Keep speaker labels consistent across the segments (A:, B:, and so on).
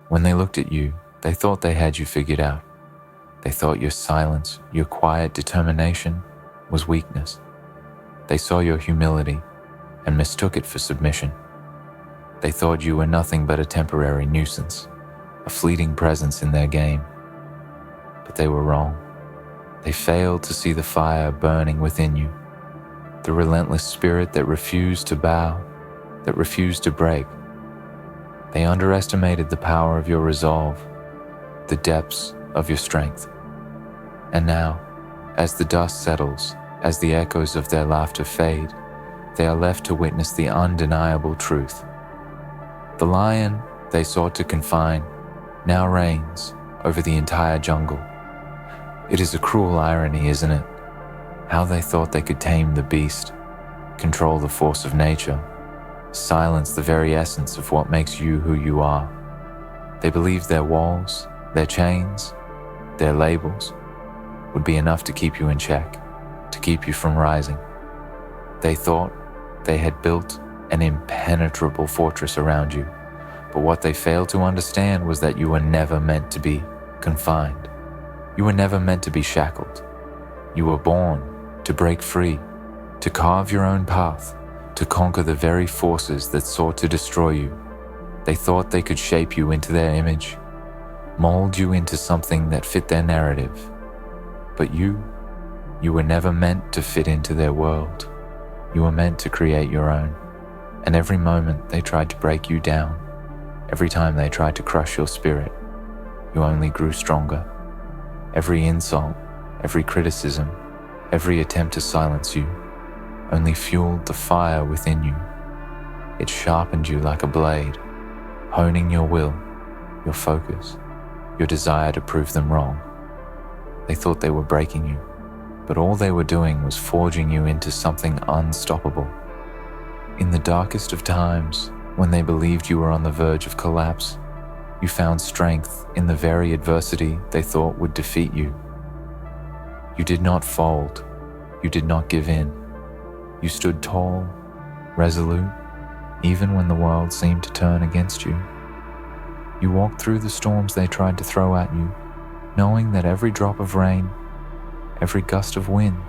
A: When they looked at you, they thought they had you figured out. They thought your silence, your quiet determination was weakness. They saw your humility and mistook it for submission. They thought you were nothing but a temporary nuisance, a fleeting presence in their game. But they were wrong. They failed to see the fire burning within you, the relentless spirit that refused to bow, that refused to break. They underestimated the power of your resolve, the depths of your strength. And now, as the dust settles, as the echoes of their laughter fade, they are left to witness the undeniable truth. The lion they sought to confine now reigns over the entire jungle. It is a cruel irony, isn't it? How they thought they could tame the beast, control the force of nature, silence the very essence of what makes you who you are. They believed their walls, their chains, their labels would be enough to keep you in check, to keep you from rising. They thought they had built an impenetrable fortress around you, but what they failed to understand was that you were never meant to be confined. You were never meant to be shackled. You were born to break free, to carve your own path, to conquer the very forces that sought to destroy you. They thought they could shape you into their image, mold you into something that fit their narrative. But you were never meant to fit into their world. You were meant to create your own. And every moment they tried to break you down, every time they tried to crush your spirit, you only grew stronger. Every insult, every criticism, every attempt to silence you only fueled the fire within you. It sharpened you like a blade, honing your will, your focus, your desire to prove them wrong. They thought they were breaking you, but all they were doing was forging you into something unstoppable. In the darkest of times, when they believed you were on the verge of collapse, you found strength in the very adversity they thought would defeat you. You did not fold. You did not give in. You stood tall, resolute, even when the world seemed to turn against you. You walked through the storms they tried to throw at you, knowing that every drop of rain, every gust of wind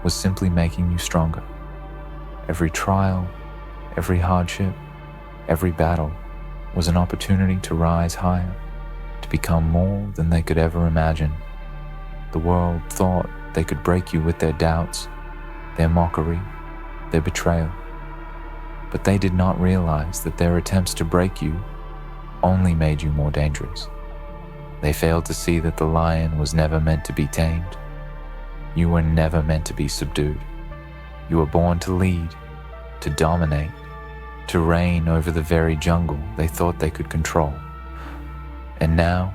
A: was simply making you stronger. Every trial, every hardship, every battle was an opportunity to rise higher, to become more than they could ever imagine. The world thought they could break you with their doubts, their mockery, their betrayal. But they did not realize that their attempts to break you only made you more dangerous. They failed to see that the lion was never meant to be tamed. You were never meant to be subdued. You were born to lead, to dominate, to reign over the very jungle they thought they could control. And now,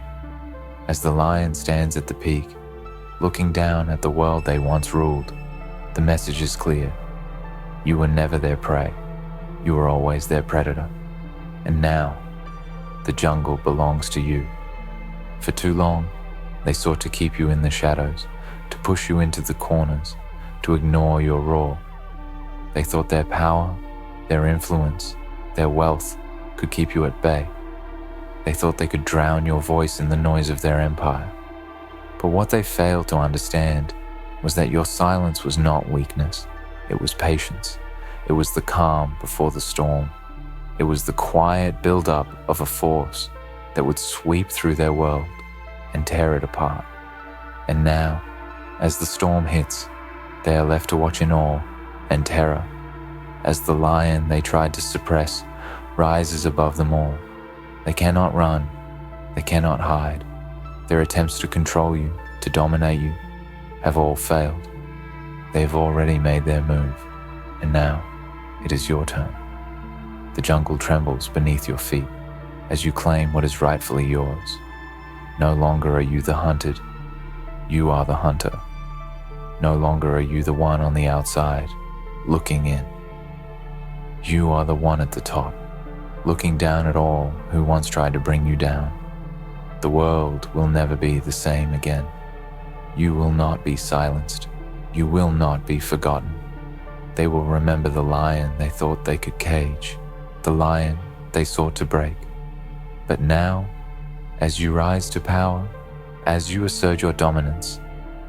A: as the lion stands at the peak, looking down at the world they once ruled, the message is clear. You were never their prey. You were always their predator. And now, the jungle belongs to you. For too long, they sought to keep you in the shadows, to push you into the corners, to ignore your roar. They thought their power, their influence, their wealth could keep you at bay. They thought they could drown your voice in the noise of their empire. But what they failed to understand was that your silence was not weakness. It was patience. It was the calm before the storm. It was the quiet build-up of a force that would sweep through their world and tear it apart. And now, as the storm hits, they are left to watch in awe and terror as the lion they tried to suppress rises above them all. They cannot run. They cannot hide. Their attempts to control you, to dominate you, have all failed. They have already made their move, and now it is your turn. The jungle trembles beneath your feet as you claim what is rightfully yours. No longer are you the hunted, you are the hunter. No longer are you the one on the outside, looking in. You are the one at the top, looking down at all who once tried to bring you down. The world will never be the same again. You will not be silenced. You will not be forgotten. They will remember the lion they thought they could cage, the lion they sought to break. But now, As you rise to power, as you assert your dominance,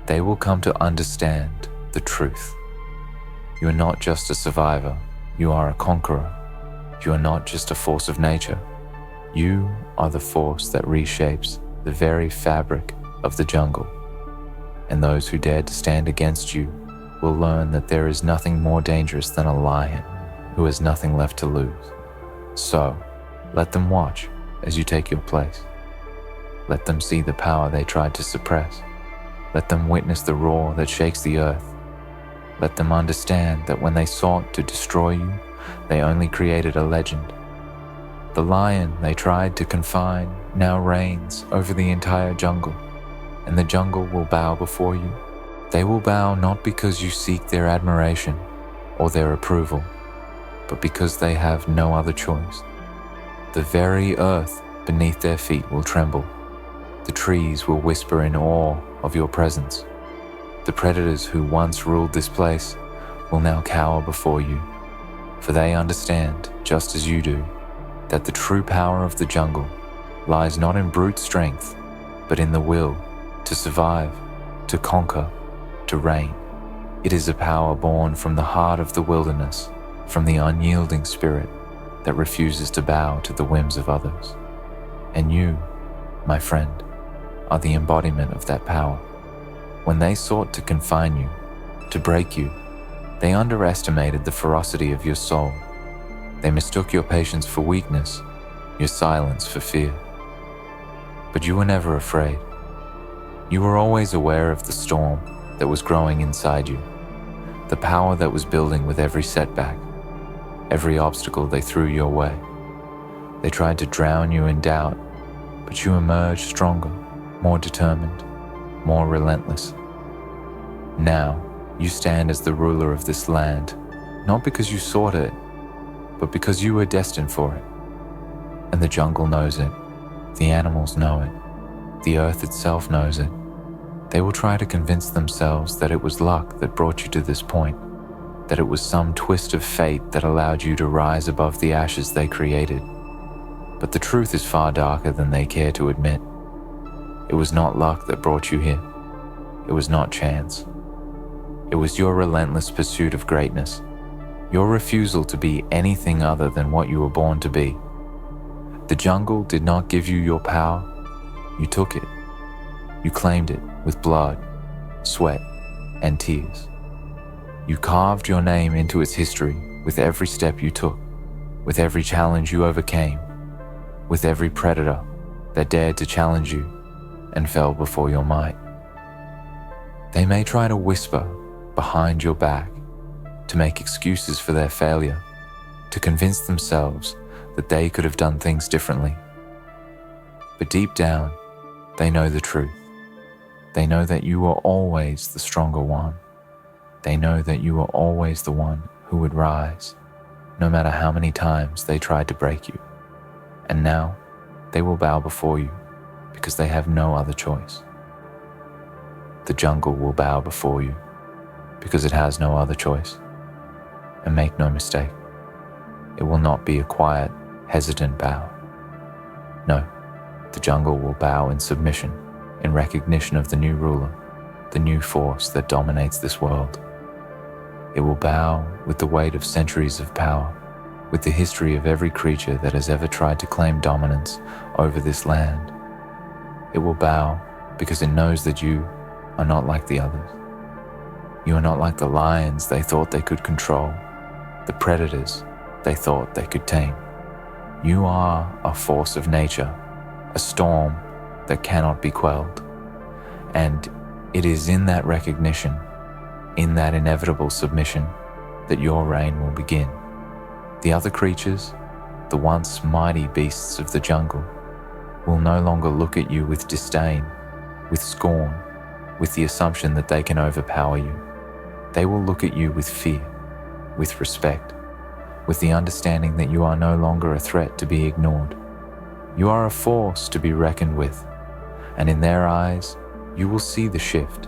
A: they will come to understand the truth. You are not just a survivor, you are a conqueror. You are not just a force of nature, you are the force that reshapes the very fabric of the jungle. And those who dare to stand against you will learn that there is nothing more dangerous than a lion who has nothing left to lose. So, let them watch as you take your place. Let them see the power they tried to suppress. Let them witness the roar that shakes the earth. Let them understand that when they sought to destroy you, they only created a legend. The lion they tried to confine now reigns over the entire jungle, and the jungle will bow before you. They will bow not because you seek their admiration or their approval, but because they have no other choice. The very earth beneath their feet will tremble. The trees will whisper in awe of your presence. The predators who once ruled this place will now cower before you, for they understand, just as you do, that the true power of the jungle lies not in brute strength, but in the will to survive, to conquer, to reign. It is a power born from the heart of the wilderness, from the unyielding spirit that refuses to bow to the whims of others. And you, my friend, are the embodiment of that power. When they sought to confine you, to break you, they underestimated the ferocity of your soul. They mistook your patience for weakness, your silence for fear. But you were never afraid. You were always aware of the storm that was growing inside you, the power that was building with every setback, every obstacle they threw your way. They tried to drown you in doubt, but you emerged stronger, more determined, more relentless. Now, you stand as the ruler of this land, not because you sought it, but because you were destined for it. And the jungle knows it, the animals know it, the earth itself knows it. They will try to convince themselves that it was luck that brought you to this point, that it was some twist of fate that allowed you to rise above the ashes they created. But the truth is far darker than they care to admit. It was not luck that brought you here. It was not chance. It was your relentless pursuit of greatness, your refusal to be anything other than what you were born to be. The jungle did not give you your power. You took it. You claimed it with blood, sweat, and tears. You carved your name into its history with every step you took, with every challenge you overcame, with every predator that dared to challenge you and fell before your might. They may try to whisper behind your back, to make excuses for their failure, to convince themselves that they could have done things differently. But deep down, they know the truth. They know that you are always the stronger one. They know that you are always the one who would rise, no matter how many times they tried to break you. And now, they will bow before you because they have no other choice. The jungle will bow before you because it has no other choice. And make no mistake, it will not be a quiet, hesitant bow. No, the jungle will bow in submission, in recognition of the new ruler, the new force that dominates this world. It will bow with the weight of centuries of power, with the history of every creature that has ever tried to claim dominance over this land. It will bow because it knows that you are not like the others. You are not like the lions they thought they could control, the predators they thought they could tame. You are a force of nature, a storm that cannot be quelled. And it is in that recognition, in that inevitable submission, that your reign will begin. The other creatures, the once mighty beasts of the jungle, will no longer look at you with disdain, with scorn, with the assumption that they can overpower you. They will look at you with fear, with respect, with the understanding that you are no longer a threat to be ignored. You are a force to be reckoned with, and in their eyes, you will see the shift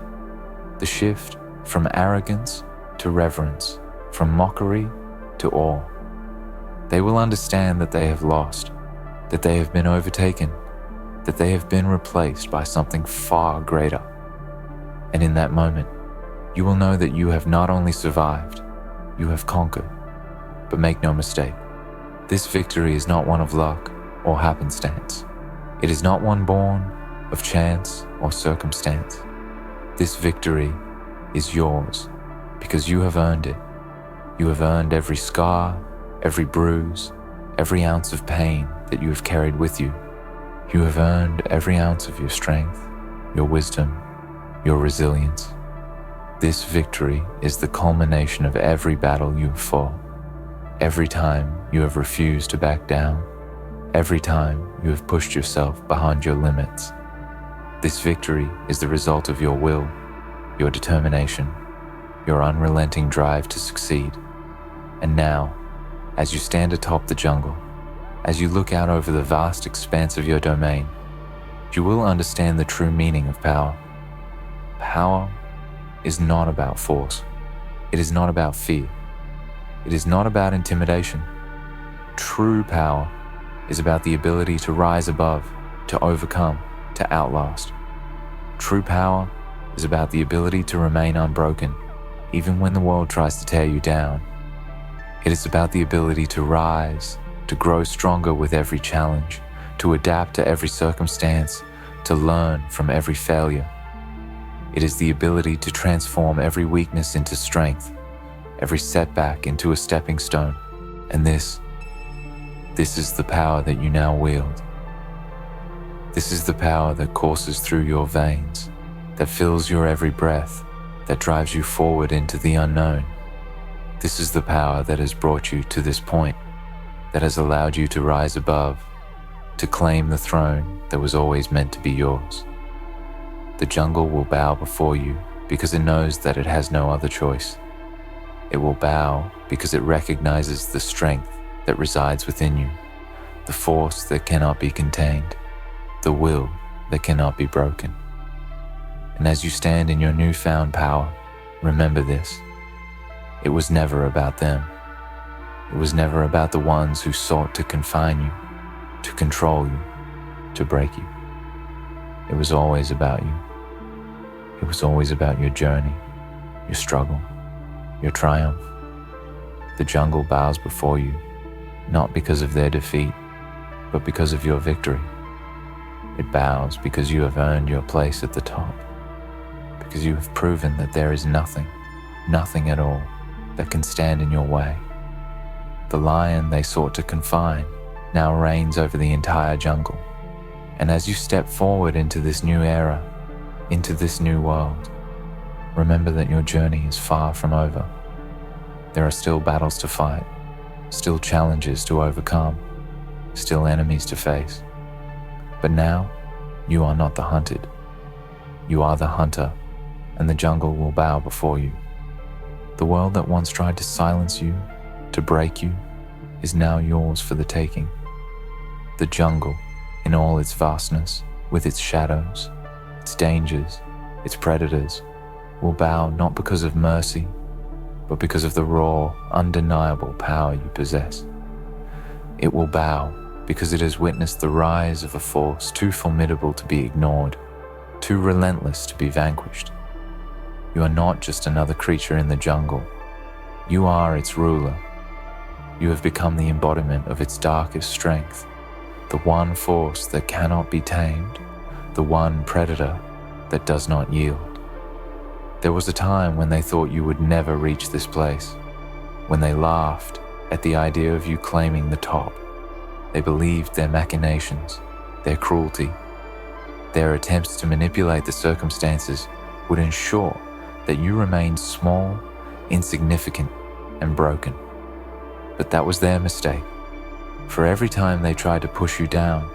A: from arrogance to reverence, from mockery to awe. They will understand that they have lost, that they have been overtaken, that they have been replaced by something far greater. And in that moment, you will know that you have not only survived, you have conquered. But make no mistake, this victory is not one of luck or happenstance. It is not one born of chance or circumstance. This victory is yours because you have earned it. You have earned every scar, every bruise, every ounce of pain that you have carried with you. You have earned every ounce of your strength, your wisdom, your resilience. This victory is the culmination of every battle you have fought. Every time you have refused to back down, every time you have pushed yourself beyond your limits. This victory is the result of your will, your determination, your unrelenting drive to succeed. And now, as you stand atop the jungle, as you look out over the vast expanse of your domain, you will understand the true meaning of power. Power is not about force. It is not about fear. It is not about intimidation. True power is about the ability to rise above, to overcome, to outlast. True power is about the ability to remain unbroken, even when the world tries to tear you down. It is about the ability to rise, to grow stronger with every challenge, to adapt to every circumstance, to learn from every failure. It is the ability to transform every weakness into strength, every setback into a stepping stone. And this is the power that you now wield. This is the power that courses through your veins, that fills your every breath, that drives you forward into the unknown. This is the power that has brought you to this point, that has allowed you to rise above, to claim the throne that was always meant to be yours. The jungle will bow before you because it knows that it has no other choice. It will bow because it recognizes the strength that resides within you, the force that cannot be contained, the will that cannot be broken. And as you stand in your newfound power, remember this: it was never about them. It was never about the ones who sought to confine you, to control you, to break you. It was always about you. It was always about your journey, your struggle, your triumph. The jungle bows before you, not because of their defeat, but because of your victory. It bows because you have earned your place at the top, because you have proven that there is nothing at all, that can stand in your way. The lion they sought to confine now reigns over the entire jungle. And as you step forward into this new era, into this new world, remember that your journey is far from over. There are still battles to fight, still challenges to overcome, still enemies to face. But now, you are not the hunted. You are the hunter, and the jungle will bow before you. The world that once tried to silence you, to break you, is now yours for the taking. The jungle, in all its vastness, with its shadows, its dangers, its predators, will bow not because of mercy, but because of the raw, undeniable power you possess. It will bow because it has witnessed the rise of a force too formidable to be ignored, too relentless to be vanquished. You are not just another creature in the jungle. You are its ruler. You have become the embodiment of its darkest strength, the one force that cannot be tamed, the one predator that does not yield. There was a time when they thought you would never reach this place, when they laughed at the idea of you claiming the top. They believed their machinations, their cruelty, their attempts to manipulate the circumstances would ensure that you remained small, insignificant, and broken. But that was their mistake. For every time they tried to push you down,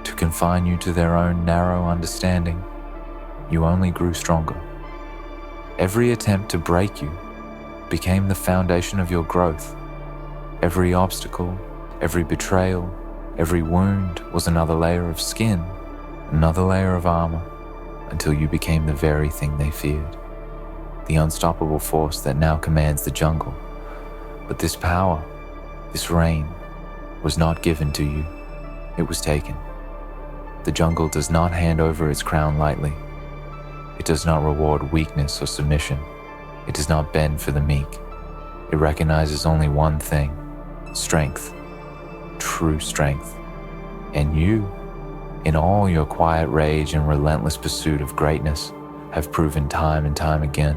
A: to confine you to their own narrow understanding, you only grew stronger. Every attempt to break you became the foundation of your growth. Every obstacle, every betrayal, every wound was another layer of skin, another layer of armor, until you became the very thing they feared, the unstoppable force that now commands the jungle. But this power, this reign, was not given to you, it was taken. The jungle does not hand over its crown lightly. It does not reward weakness or submission. It does not bend for the meek. It recognizes only one thing: strength, true strength. And you, in all your quiet rage and relentless pursuit of greatness, have proven time and time again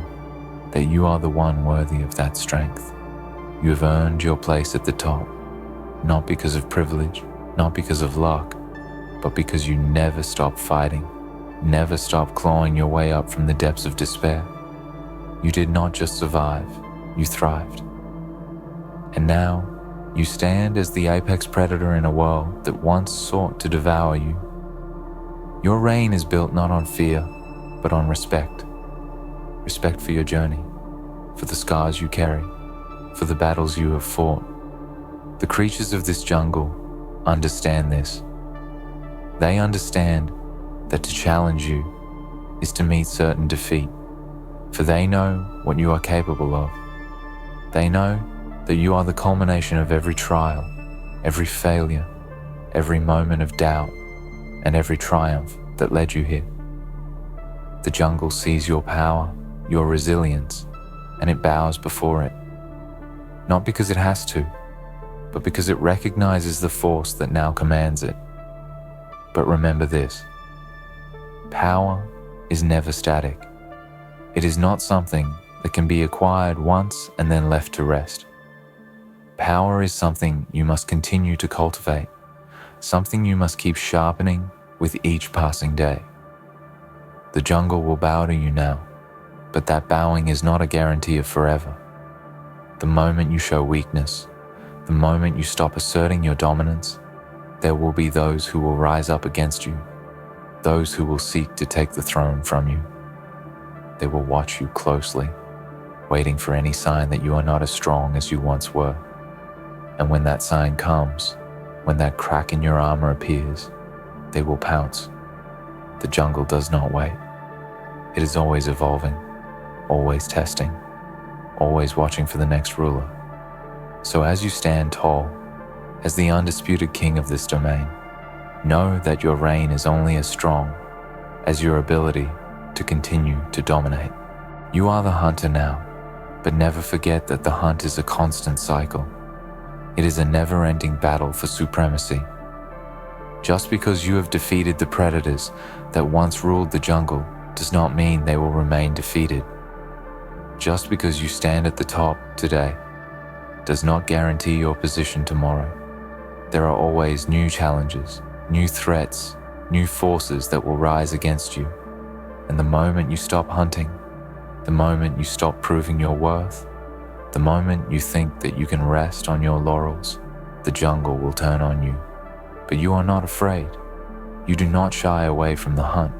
A: that you are the one worthy of that strength. You have earned your place at the top, not because of privilege, not because of luck, but because you never stop fighting, never stop clawing your way up from the depths of despair. You did not just survive, you thrived. And now, you stand as the apex predator in a world that once sought to devour you. Your reign is built not on fear, but on respect. Respect for your journey, for the scars you carry, for the battles you have fought. The creatures of this jungle understand this. They understand that to challenge you is to meet certain defeat, for they know what you are capable of. They know that you are the culmination of every trial, every failure, every moment of doubt, and every triumph that led you here. The jungle sees your power, your resilience, and it bows before it. Not because it has to, but because it recognizes the force that now commands it. But remember this: power is never static. It is not something that can be acquired once and then left to rest. Power is something you must continue to cultivate, something you must keep sharpening with each passing day. The jungle will bow to you now, but that bowing is not a guarantee of forever. The moment you show weakness, the moment you stop asserting your dominance, there will be those who will rise up against you, those who will seek to take the throne from you. They will watch you closely, waiting for any sign that you are not as strong as you once were. And when that sign comes, when that crack in your armor appears, they will pounce. The jungle does not wait. It is always evolving, always testing, always watching for the next ruler. So as you stand tall, as the undisputed king of this domain, know that your reign is only as strong as your ability to continue to dominate. You are the hunter now, but never forget that the hunt is a constant cycle. It is a never-ending battle for supremacy. Just because you have defeated the predators that once ruled the jungle does not mean they will remain defeated. Just because you stand at the top today does not guarantee your position tomorrow. There are always new challenges, new threats, new forces that will rise against you. And the moment you stop hunting, the moment you stop proving your worth, the moment you think that you can rest on your laurels, the jungle will turn on you. But you are not afraid. You do not shy away from the hunt.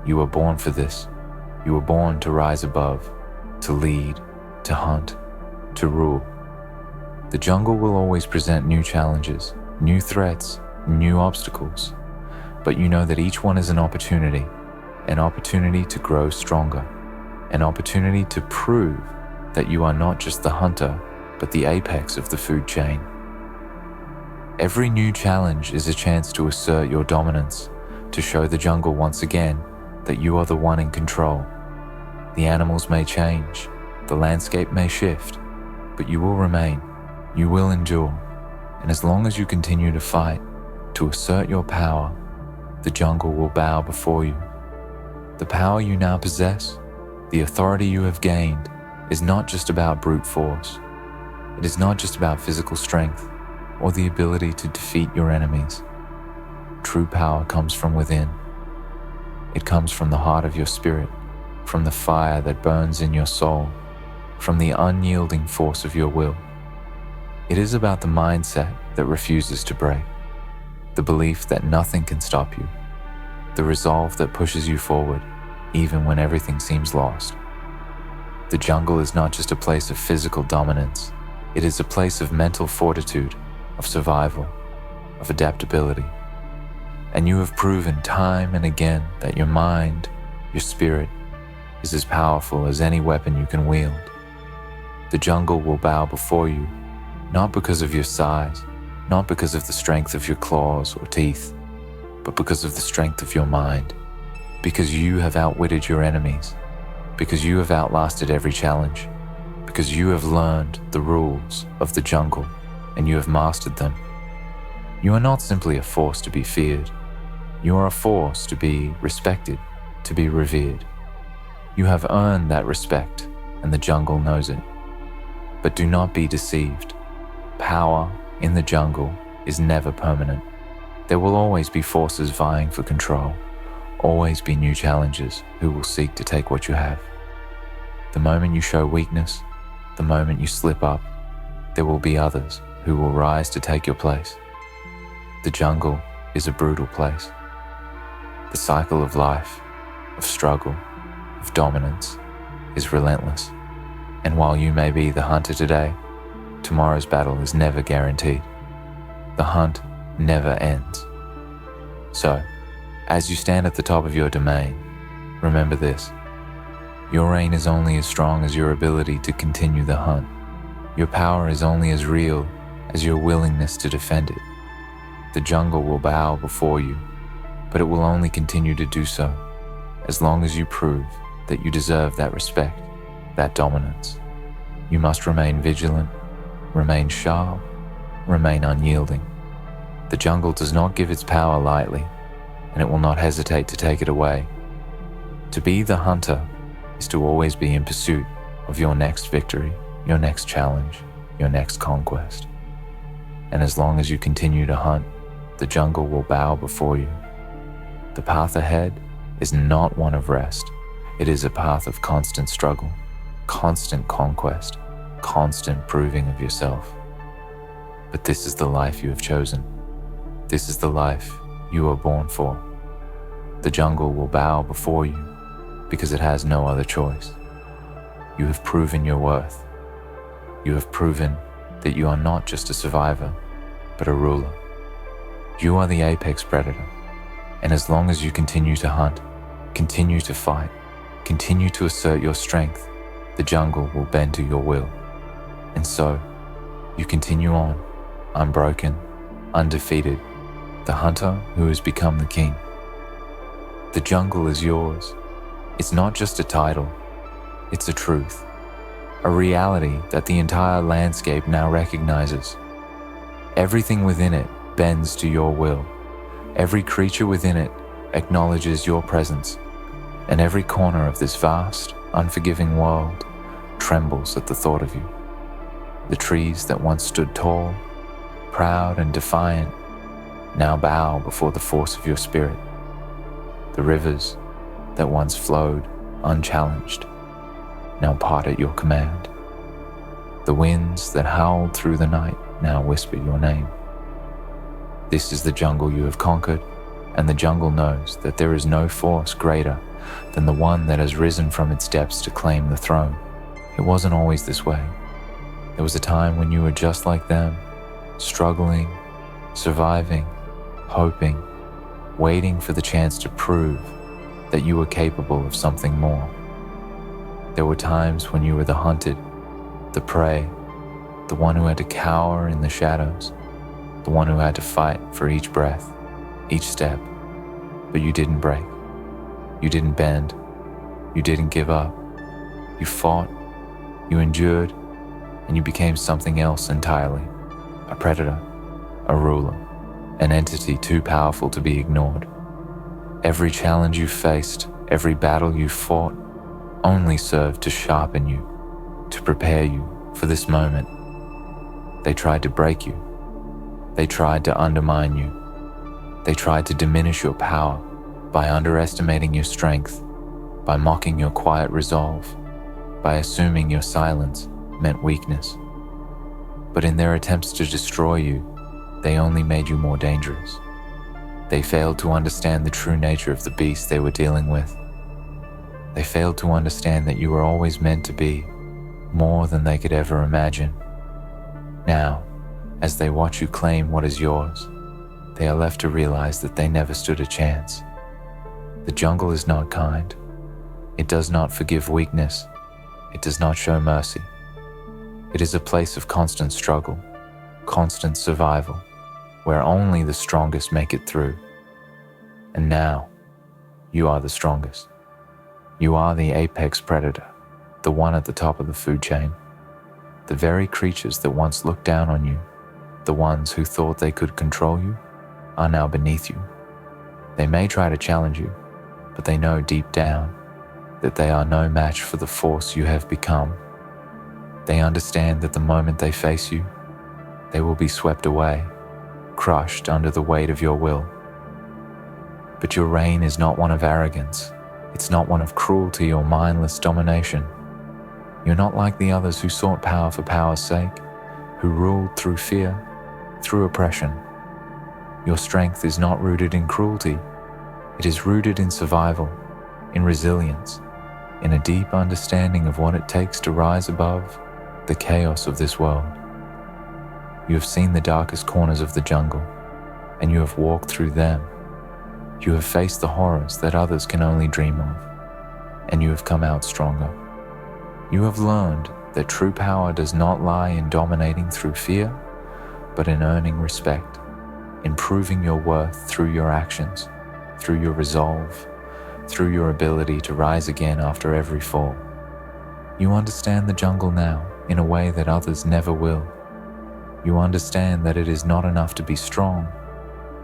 A: You were born for this. You were born to rise above, to lead, to hunt, to rule. The jungle will always present new challenges, new threats, new obstacles. But you know that each one is an opportunity to grow stronger, an opportunity to prove that you are not just the hunter, but the apex of the food chain. Every new challenge is a chance to assert your dominance, to show the jungle once again that you are the one in control. The animals may change, the landscape may shift, but you will remain, you will endure, and as long as you continue to fight, to assert your power, the jungle will bow before you. The power you now possess, the authority you have gained, is not just about brute force. It is not just about physical strength or the ability to defeat your enemies. True power comes from within. It comes from the heart of your spirit, from the fire that burns in your soul, from the unyielding force of your will. It is about the mindset that refuses to break, the belief that nothing can stop you, the resolve that pushes you forward, even when everything seems lost. The jungle is not just a place of physical dominance. It is a place of mental fortitude, of survival, of adaptability. And you have proven time and again that your mind, your spirit, is as powerful as any weapon you can wield. The jungle will bow before you, not because of your size, not because of the strength of your claws or teeth, but because of the strength of your mind, because you have outwitted your enemies, because you have outlasted every challenge, because you have learned the rules of the jungle and you have mastered them. You are not simply a force to be feared. You are a force to be respected, to be revered. You have earned that respect, and the jungle knows it. But do not be deceived. Power in the jungle is never permanent. There will always be forces vying for control, always be new challengers who will seek to take what you have. The moment you show weakness, the moment you slip up, there will be others who will rise to take your place. The jungle is a brutal place. The cycle of life, of struggle, of dominance is relentless. And while you may be the hunter today, tomorrow's battle is never guaranteed. The hunt never ends. So, as you stand at the top of your domain, remember this. Your reign is only as strong as your ability to continue the hunt. Your power is only as real as your willingness to defend it. The jungle will bow before you, but it will only continue to do so as long as you prove that you deserve that respect, that dominance. You must remain vigilant, remain sharp, remain unyielding. The jungle does not give its power lightly, and it will not hesitate to take it away. To be the hunter is to always be in pursuit of your next victory, your next challenge, your next conquest. And as long as you continue to hunt, the jungle will bow before you. The path ahead is not one of rest. It is a path of constant struggle, constant conquest, constant proving of yourself. But this is the life you have chosen. This is the life you are born for. The jungle will bow before you because it has no other choice. You have proven your worth. You have proven that you are not just a survivor, but a ruler. You are the apex predator, and as long as you continue to hunt, continue to fight, continue to assert your strength, the jungle will bend to your will. And so, you continue on, unbroken, undefeated, the hunter who has become the king. The jungle is yours. It's not just a title, it's a truth, a reality that the entire landscape now recognizes. Everything within it bends to your will. Every creature within it acknowledges your presence, and every corner of this vast, unforgiving world trembles at the thought of you. The trees that once stood tall, proud and defiant, now bow before the force of your spirit. The rivers that once flowed unchallenged now part at your command. The winds that howled through the night now whisper your name. This is the jungle you have conquered, and the jungle knows that there is no force greater than the one that has risen from its depths to claim the throne. It wasn't always this way. There was a time when you were just like them, struggling, surviving, hoping, waiting for the chance to prove that you were capable of something more. There were times when you were the hunted, the prey, the one who had to cower in the shadows, the one who had to fight for each breath, each step. But you didn't break. You didn't bend. You didn't give up. You fought, you endured, and you became something else entirely. A predator, a ruler, an entity too powerful to be ignored. Every challenge you faced, every battle you fought, only served to sharpen you, to prepare you for this moment. They tried to break you. They tried to undermine you. They tried to diminish your power by underestimating your strength, by mocking your quiet resolve, by assuming your silence meant weakness. But in their attempts to destroy you, they only made you more dangerous. They failed to understand the true nature of the beast they were dealing with. They failed to understand that you were always meant to be more than they could ever imagine. Now, as they watch you claim what is yours, they are left to realize that they never stood a chance. The jungle is not kind. It does not forgive weakness. It does not show mercy. It is a place of constant struggle, constant survival, where only the strongest make it through. And now, you are the strongest. You are the apex predator, the one at the top of the food chain. The very creatures that once looked down on you, the ones who thought they could control you, are now beneath you. They may try to challenge you, but they know deep down that they are no match for the force you have become. They understand that the moment they face you, they will be swept away, crushed under the weight of your will. But your reign is not one of arrogance. It's not one of cruelty or mindless domination. You're not like the others who sought power for power's sake, who ruled through fear, through oppression. Your strength is not rooted in cruelty. It is rooted in survival, in resilience, in a deep understanding of what it takes to rise above the chaos of this world. You have seen the darkest corners of the jungle, and you have walked through them. You have faced the horrors that others can only dream of, and you have come out stronger. You have learned that true power does not lie in dominating through fear, but in earning respect, in proving your worth through your actions, through your resolve, through your ability to rise again after every fall. You understand the jungle now in a way that others never will. You understand that it is not enough to be strong.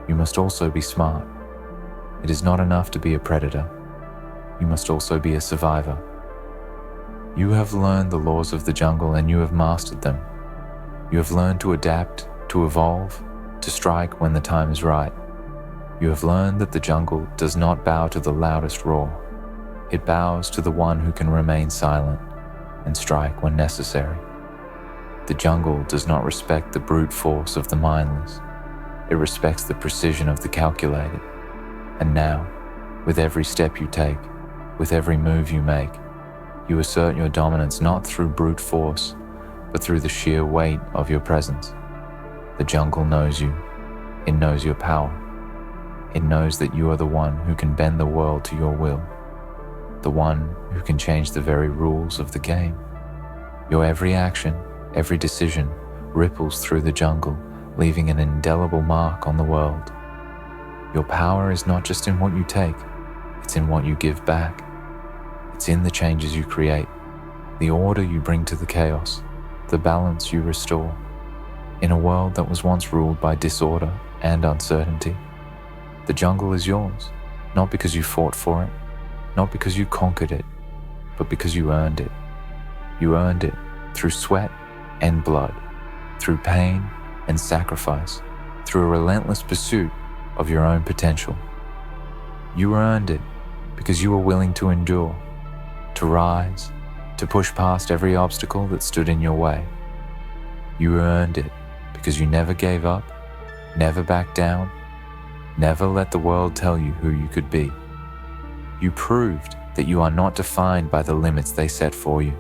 A: You must also be smart. It is not enough to be a predator. You must also be a survivor. You have learned the laws of the jungle and you have mastered them. You have learned to adapt, to evolve, to strike when the time is right. You have learned that the jungle does not bow to the loudest roar. It bows to the one who can remain silent and strike when necessary. The jungle does not respect the brute force of the mindless. It respects the precision of the calculated. And now, with every step you take, with every move you make, you assert your dominance not through brute force, but through the sheer weight of your presence. The jungle knows you. It knows your power. It knows that you are the one who can bend the world to your will, the one who can change the very rules of the game. Your every action, every decision ripples through the jungle, leaving an indelible mark on the world. Your power is not just in what you take, it's in what you give back. It's in the changes you create, the order you bring to the chaos, the balance you restore. In a world that was once ruled by disorder and uncertainty, the jungle is yours, not because you fought for it, not because you conquered it, but because you earned it. You earned it through sweat and blood, through pain and sacrifice, through a relentless pursuit of your own potential. You earned it because you were willing to endure, to rise, to push past every obstacle that stood in your way. You earned it because you never gave up, never backed down, never let the world tell you who you could be. You proved that you are not defined by the limits they set for you.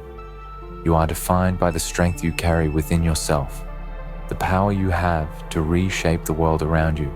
A: You are defined by the strength you carry within yourself, the power you have to reshape the world around you.